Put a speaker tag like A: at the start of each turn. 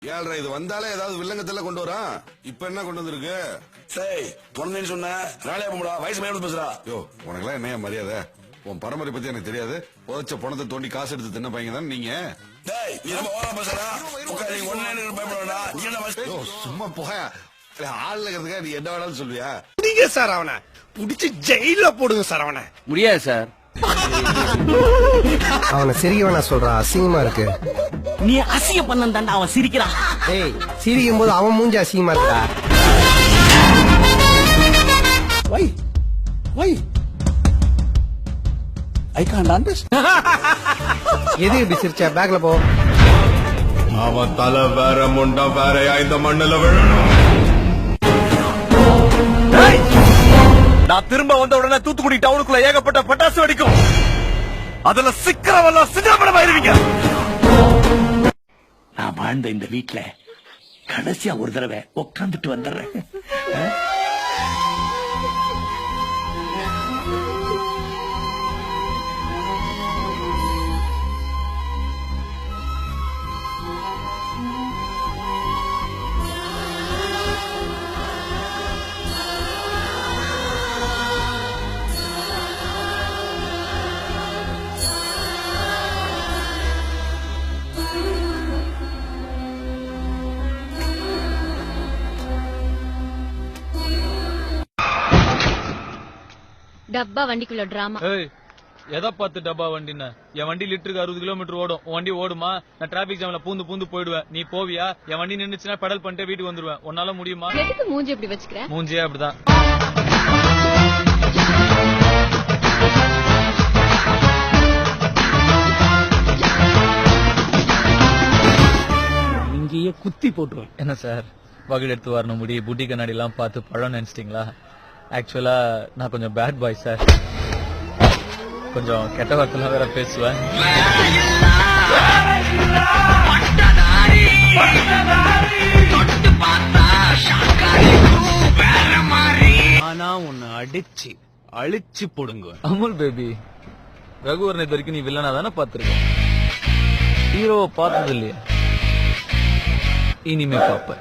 A: ஏழ்ரா இது வந்தாலே ஏதாவது வில்லங்கத்துல கொண்டு வரான். இப்ப என்ன கொண்டு வந்திருக்கு?
B: சரி பொண்ணு சொன்ன நாளையா போடா வயசு மேல பேசுறா.
A: யோ உனக்கெல்லாம் என்னையா மரியாதை? உன் பரம்பரை பத்தி எனக்கு தெரியாது. புதைச்ச பணத்தை தோண்டி காசு எடுத்து தின்ன பையன் தான் நீங்க. சும்மா போயா ஆள் இருக்கிறதுக்காக நீ என்ன வேணாலும் சொல்வியா?
C: புடிங்க சார் அவனை புடிச்சு ஜெயில போடுங்க சார் அவனை.
D: முடியாது சார்.
E: அவனை சிரிக்கவனா சொல்றா, அசிங்கமா இருக்கு.
D: நீ அசிங்க பண்ண அவன் சிரிக்கிறான்.
E: ஏய் சிரிக்கும் போது அவன் மூஞ்சி அசிங்கமா இருக்கா?
B: வை ஐ காண்ட் அண்டர்ஸ்டாண்ட்.
E: எது இப்படி சிரிச்சா? பேக்ல போ.
A: அவன் தலை வேற முண்டா வேறையா இந்த மண்ணுல விழணும்.
C: நான் திரும்ப வந்த உடனே தூத்துக்குடி டவுனுக்குள்ள ஏகப்பட்ட பட்டாசு வெடிக்கும். அதுல சிக்கிறவெல்லாம் சின்னப்படம் ஆயிருவீங்க.
D: நான் வாழ்ந்த இந்த வீட்டுல கடைசியா ஒரு தடவை உட்காந்துட்டு வந்துடுறேன்.
F: டப்பா வண்டிக்குள்ள டிராமா.
G: எதை பார்த்து டப்பா வண்டின்னு? என் வண்டி லிட்டருக்கு 60 கிலோமீட்டர் ஓடும். உன் வண்டி ஓடுமா? நான் டிராபிக் ஜாம்ல பூந்து போயிடுவேன். நீ போவியா? என் வண்டி நின்னுச்சுன்னா பெடல் பண்ணிட்டு வீட்டுக்கு வந்துருவேன். உன்னால முடியுமா?
F: எதுக்கு மூஞ்சி எப்படி வச்சுக்கிறேன்?
G: மூஞ்சியே அப்படிதான்.
D: இங்கேயே குத்தி போட்டுருவேன்.
G: என்ன சார் வகுடு எடுத்து வரணும் முடி புட்டி கண்ணாடி எல்லாம் பார்த்து பழம் நினைச்சிட்டீங்களா? ஆக்சுவலா நான் கொஞ்சம் பேட் பாய் சார். கொஞ்சம் கெட்ட வார்த்தைலாம் வேற பேசுவேன்.
C: ஆனா உன்னை அடிச்சு அழிச்சு போடுங்க.
G: அமுல் பேபி ரகுவரன் இது வரைக்கும் நீ வில்லனா தானே பாத்துருக்க? ஹீரோவை பார்த்தது இல்லையா? இனிமே பாப்ப.